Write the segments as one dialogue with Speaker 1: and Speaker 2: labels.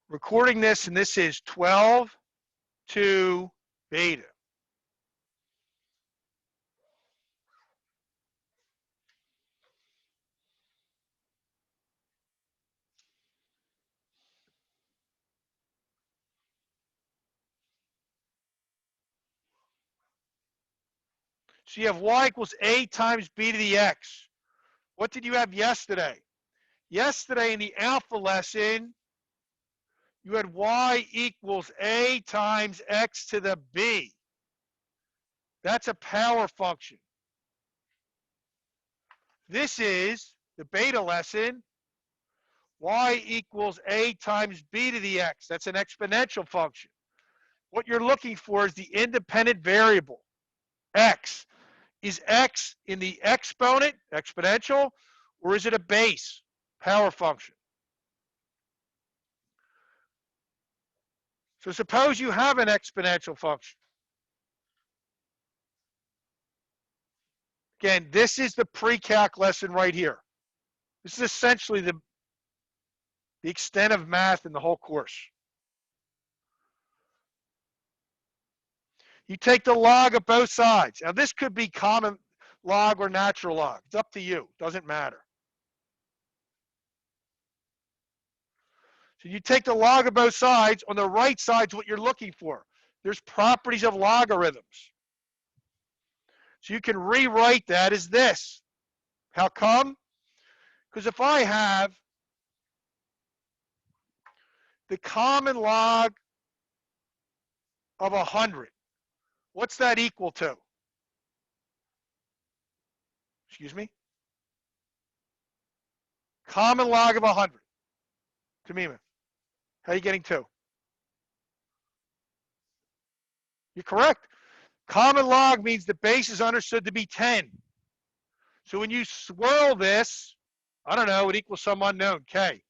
Speaker 1: recording this, and this is 12-2 beta. So you have y equals a times b to the x. What did you have yesterday? Yesterday in the alpha lesson, you had y equals a times x to the b. That's a power function. This is the beta lesson, y equals a times b to the x. That's an exponential function. What you're looking for is the independent variable, x. Is x in the exponent, exponential, or is it a base, power function? So suppose you have an exponential function. Again, this is the pre-calc lesson right here. This is essentially the extent of math in the whole course. You take the log of both sides. Now, this could be common log or natural log. It's up to you. Doesn't matter. So you take the log of both sides. On the right side is what you're looking for. There's properties of logarithms. So you can rewrite that as this. How come? Because if I have the common log of 100, what's that equal to? Excuse me? Common log of 100. Tamima, how are you getting 2? You're correct. Common log means the base is understood to be 10. So when you swirl this, I don't know, it equals some unknown, k.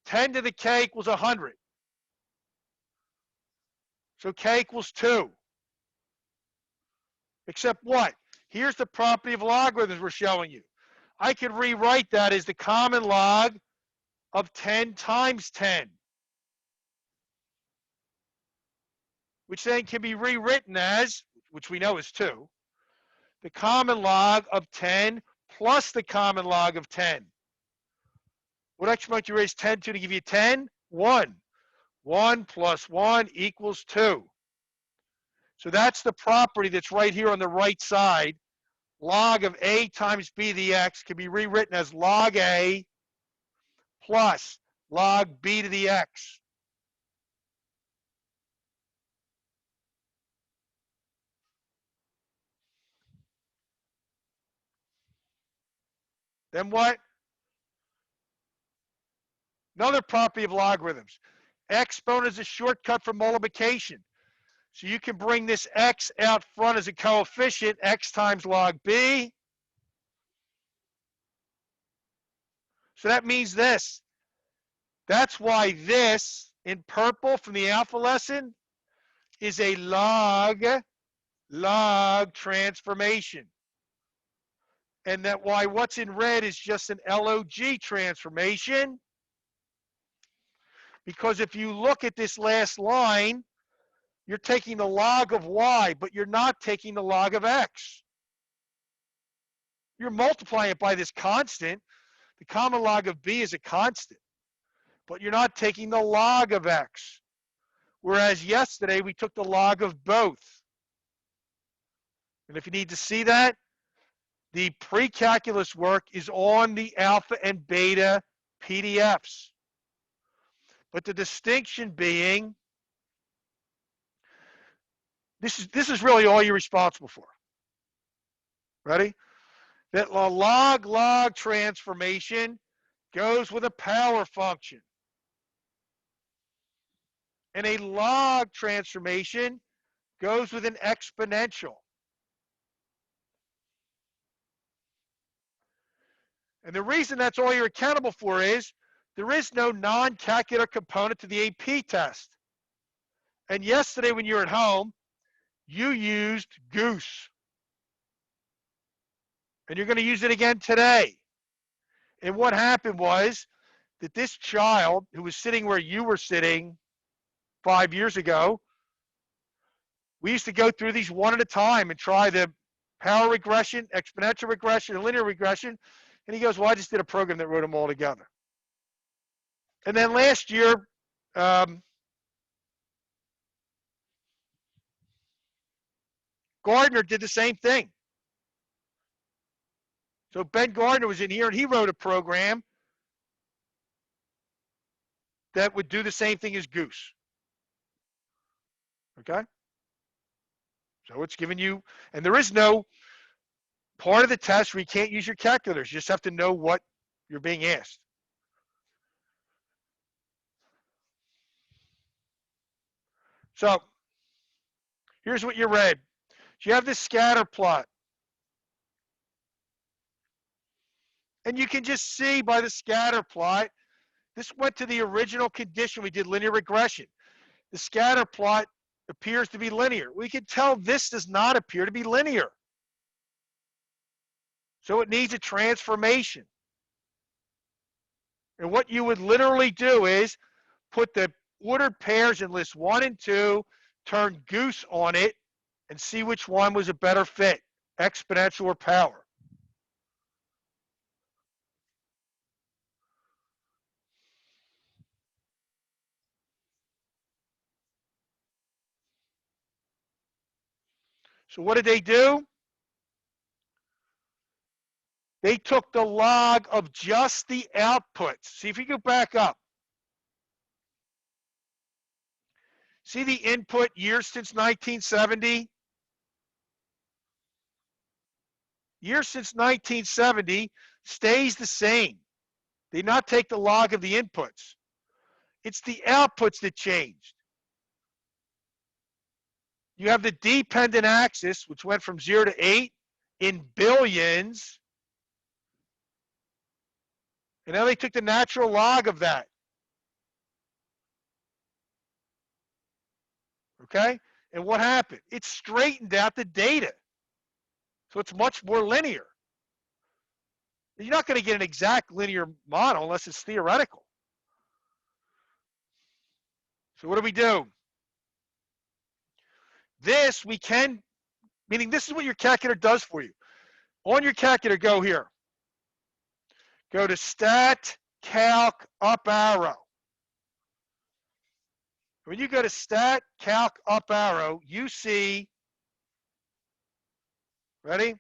Speaker 1: 10 to the k equals 100. So k equals 2. Except what? Here's the property of logarithms we're showing you. I could rewrite that as the common log of 10 times 10, which then can be rewritten as, which we know is 2, the common log of 10 plus the common log of 10. What exponent you raise 10 to give you 10? 1. 1 plus 1 equals 2. So that's the property that's right here on the right side. Log of a times b to the x can be rewritten as log a plus log b to the x. Then what? Another property of logarithms. Exponent is a shortcut for multiplication. So you can bring this x out front as a coefficient, x times log b. So that means this. That's why this, in purple from the alpha lesson, is a log transformation. And that why what's in red is just an log transformation. Because if you look at this last line, you're taking the log of y, but you're not taking the log of x. You're multiplying it by this constant. The common log of b is a constant, but you're not taking the log of x. Whereas yesterday, we took the log of both. And if you need to see that, the pre-calculus work is on the alpha and beta PDFs. But the distinction being, this is really all you're responsible for. Ready? That log transformation goes with a power function. And a log transformation goes with an exponential. And the reason that's all you're accountable for is there is no non-calculator component to the AP test. And yesterday when you were at home, you used Goose. And you're going to use it again today. And what happened was that this child who was sitting where you were sitting 5 years ago, we used to go through these one at a time and try the power regression, exponential regression, and linear regression. And he goes, well, I just did a program that wrote them all together. And then last year, Gardner did the same thing. So Ben Gardner was in here, and he wrote a program that would do the same thing as Goose. Okay? So it's giving you, and there is no part of the test where you can't use your calculators. You just have to know what you're being asked. So here's what you read. You have this scatter plot. And you can just see by the scatter plot, this went to the original condition we did linear regression. The scatter plot appears to be linear. We can tell this does not appear to be linear. So it needs a transformation. And what you would literally do is put the ordered pairs in list 1 and 2, turn Goose on it, and see which one was a better fit, exponential or power. So what did they do? They took the log of just the outputs. See if you go back up. See the input years since 1970? Years since 1970 stays the same. They not take the log of the inputs. It's the outputs that changed. You have the dependent axis, which went from 0 to 8 in billions. And now they took the natural log of that. Okay? And what happened? It straightened out the data. So it's much more linear. You're not going to get an exact linear model unless it's theoretical. So what do we do? This we can, meaning this is what your calculator does for you. On your calculator, go here. Go to Stat, Calc, Up Arrow. When you go to Stat, Calc, Up Arrow, you see, ready?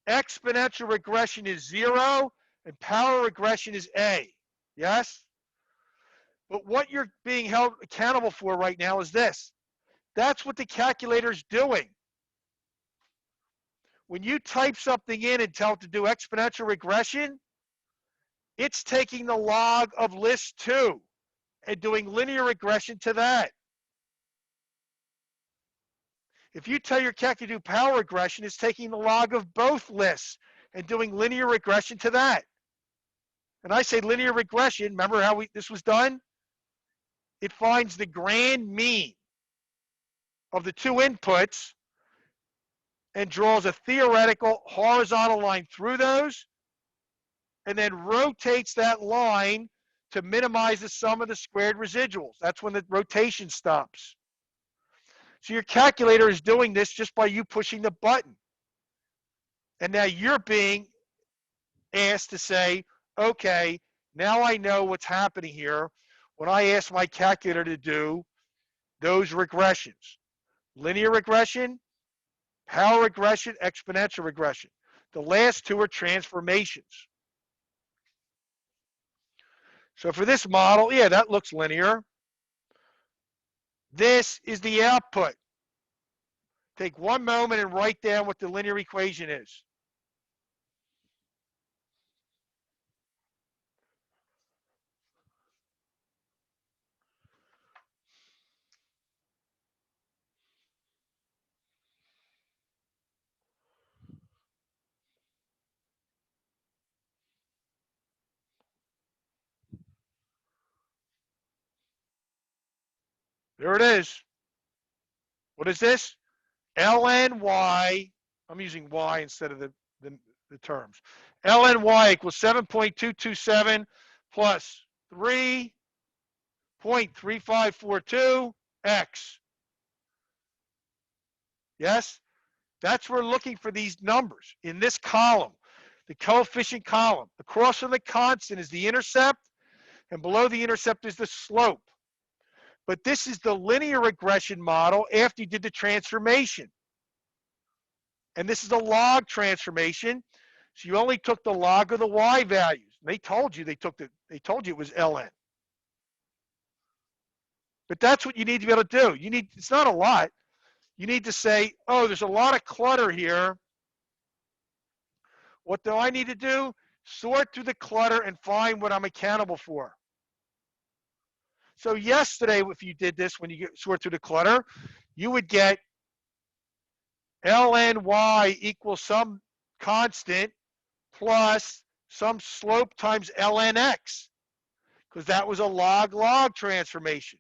Speaker 1: Exponential regression is 0, and power regression is A. Yes? But what you're being held accountable for right now is this. That's what the calculator is doing. When you type something in and tell it to do exponential regression, it's taking the log of list 2 and doing linear regression to that. If you tell your calculator to do power regression, it's taking the log of both lists and doing linear regression to that. And I say linear regression, remember how this was done? It finds the grand mean of the two inputs and draws a theoretical horizontal line through those, and then rotates that line to minimize the sum of the squared residuals. That's when the rotation stops. So your calculator is doing this just by you pushing the button. And now you're being asked to say, okay, now I know what's happening here when I ask my calculator to do those regressions. Linear regression, power regression, exponential regression. The last two are transformations. So for this model, yeah, that looks linear. This is the output. Take one moment and write down what the linear equation is. There it is. What is this? ln y, I'm using y instead of the terms. ln y equals 7.227 plus 3.3542x. Yes? That's where we're looking for these numbers in this column, the coefficient column. Across from the constant is the intercept, and below the intercept is the slope. But this is the linear regression model after you did the transformation. And this is a log transformation. So you only took the log of the y values. They told you they told you it was ln. But that's what you need to be able to do. It's not a lot. You need to say, oh, there's a lot of clutter here. What do I need to do? Sort through the clutter and find what I'm accountable for. So yesterday, if you did this, when you sort through the clutter, you would get lny equals some constant plus some slope times lnx, because that was a log-log transformation.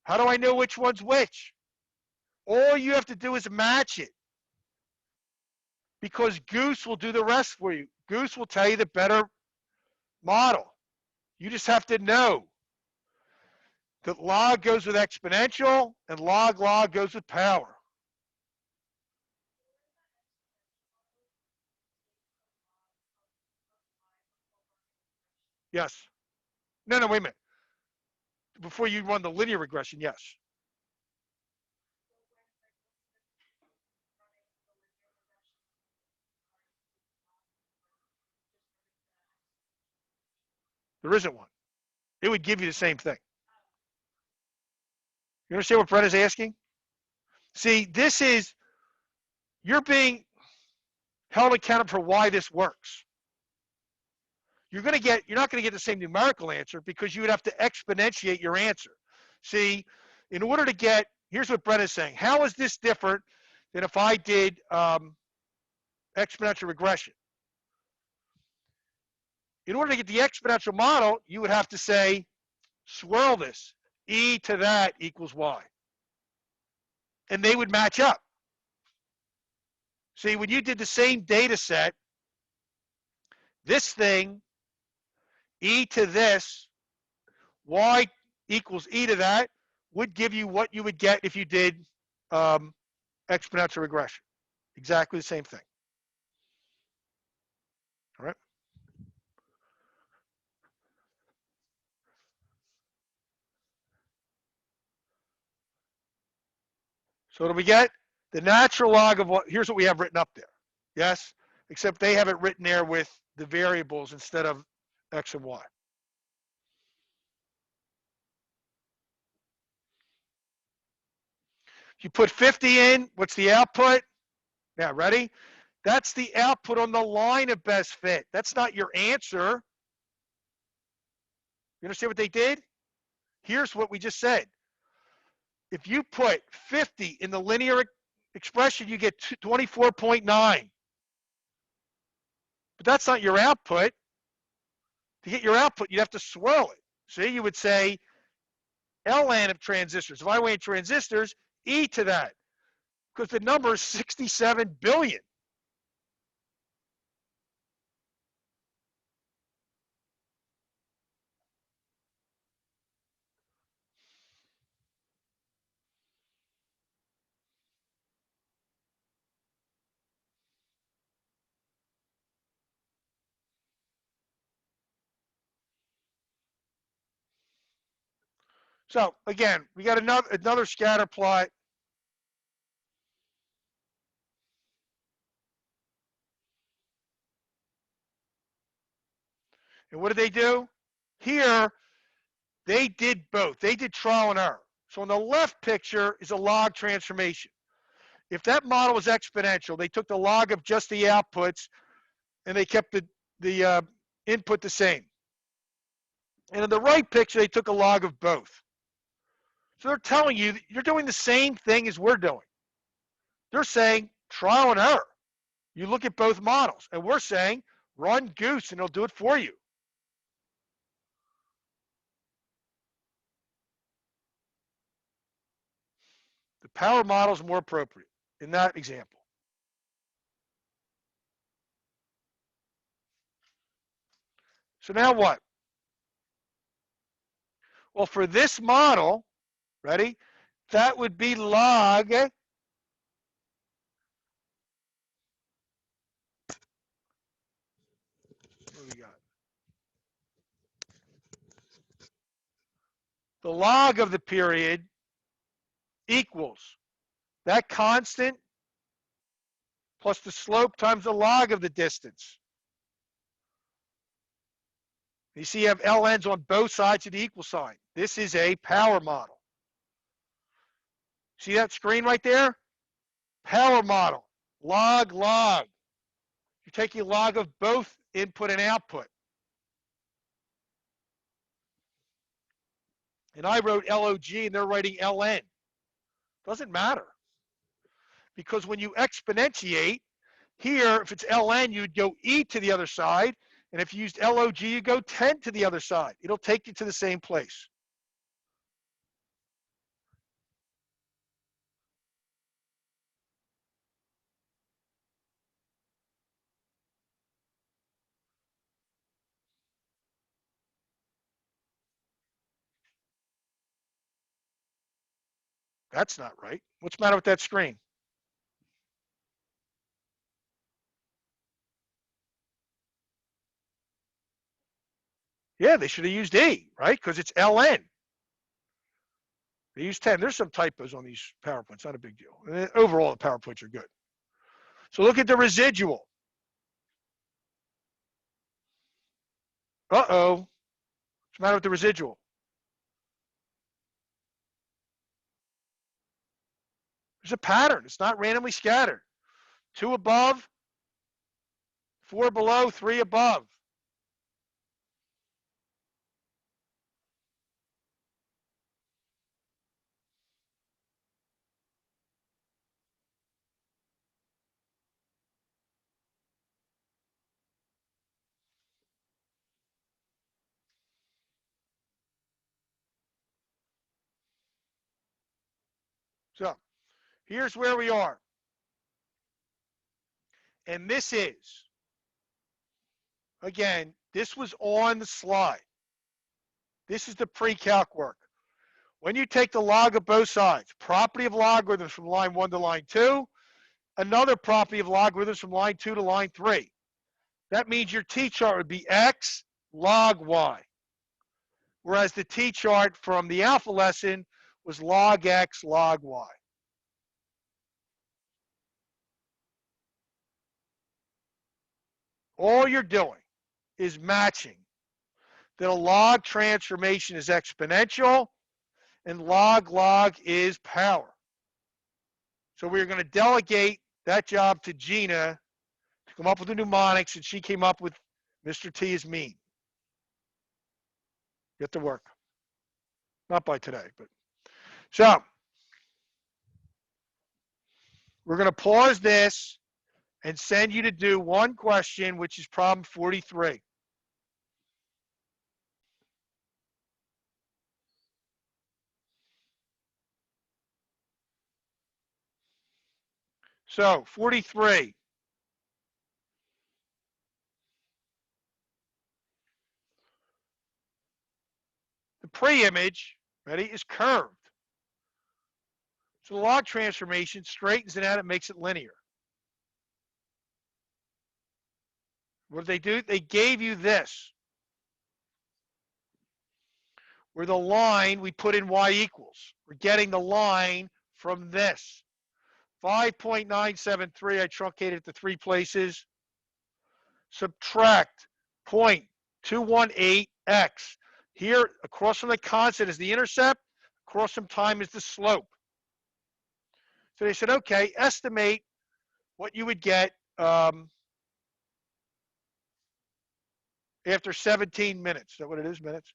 Speaker 1: How do I know which one's which? All you have to do is match it, because Goose will do the rest for you. Goose will tell you the better model. You just have to know that log goes with exponential and log goes with power. Yes. No, wait a minute. Before you run the linear regression, yes. There isn't one. It would give you the same thing. You understand what Brett is asking? See, you're being held accountable for why this works. You're not going to get the same numerical answer because you would have to exponentiate your answer. See, in order to get, here's what Brett is saying. How is this different than if I did exponential regression? In order to get the exponential model, you would have to say, swirl this. E to that equals y. And they would match up. See, when you did the same data set, this thing, e to this, y equals e to that, would give you what you would get if you did exponential regression. Exactly the same thing. All right. So what do we get? The natural log of what, here's what we have written up there. Yes? Except they have it written there with the variables instead of x and y. If you put 50 in, what's the output? Now, ready? That's the output on the line of best fit. That's not your answer. You understand what they did? Here's what we just said. If you put 50 in the linear expression, you get 24.9. But that's not your output. To get your output, you'd have to swirl it. See, you would say ln of transistors. If I went transistors, e to that, because the number is 67 billion. So again, we got another scatter plot. And what did they do? Here, they did both. They did trial and error. So on the left picture is a log transformation. If that model was exponential, they took the log of just the outputs and they kept the input the same. And in the right picture, they took a log of both. So they're telling you you're doing the same thing as we're doing. They're saying trial and error. You look at both models, and we're saying run Goose and it'll do it for you. The power model is more appropriate in that example. So now what? Well, for this model, ready? That would be log. What do we got? The log of the period equals that constant plus the slope times the log of the distance. You see you have ln's on both sides of the equal sign. This is a power model. See that screen right there? Power model. Log, log. You're taking log of both input and output. And I wrote log and they're writing ln. Doesn't matter. Because when you exponentiate, here, if it's ln, you'd go e to the other side. And if you used log, you go 10 to the other side. It'll take you to the same place. That's not right. What's the matter with that screen? Yeah, they should have used E, right? Because it's ln. They use 10. There's some typos on these PowerPoints. Not a big deal. Overall, the PowerPoints are good. So look at the residual. Uh-oh. What's the matter with the residual? There's a pattern. It's not randomly scattered. 2 above, 4 below, 3 above. So here's where we are. And this is, again, this was on the slide. This is the pre-calc work. When you take the log of both sides, property of logarithms from line 1 to line 2, another property of logarithms from line 2 to line 3. That means your t-chart would be x log y. Whereas the t-chart from the alpha lesson was log x log y. All you're doing is matching that a log transformation is exponential and log log is power. So we're going to delegate that job to Gina to come up with the mnemonics, and she came up with Mr. T is mean. Get to work. Not by today, but so we're going to pause this and send you to do one question, which is problem 43. So 43. The pre-image, ready, is curved. So the log transformation straightens it out and makes it linear. What did they do? They gave you this. Where the line, we put in y equals. We're getting the line from this. 5.973, I truncated it to 3 places. Subtract 0.218x. Here, across from the constant is the intercept. Across from time is the slope. So they said, okay, estimate what you would get after 17 minutes. Is that what it is, minutes?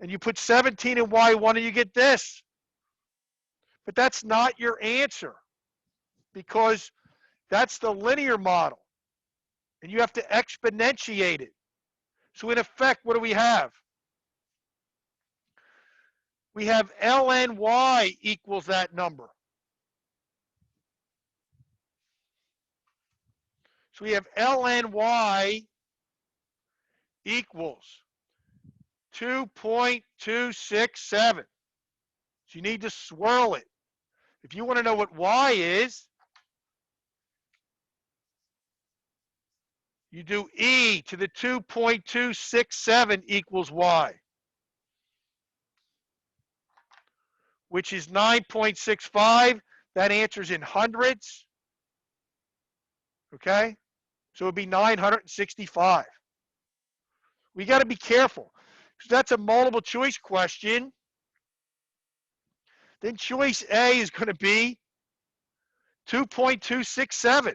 Speaker 1: And you put 17 in y1 and you get this. But that's not your answer because that's the linear model. And you have to exponentiate it. So in effect, what do we have? We have ln y equals that number. So we have ln y equals 2.267. So you need to swirl it. If you want to know what y is, you do e to the 2.267 equals y, which is 9.65. That answer's in hundreds. Okay? So it would be 965. We got to be careful. Because that's a multiple choice question. Then choice A is going to be 2.267.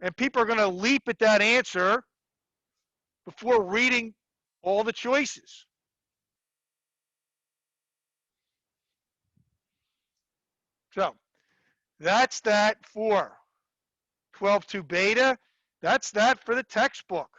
Speaker 1: And people are going to leap at that answer before reading all the choices. So that's that for 12.2 beta. That's that for the textbook.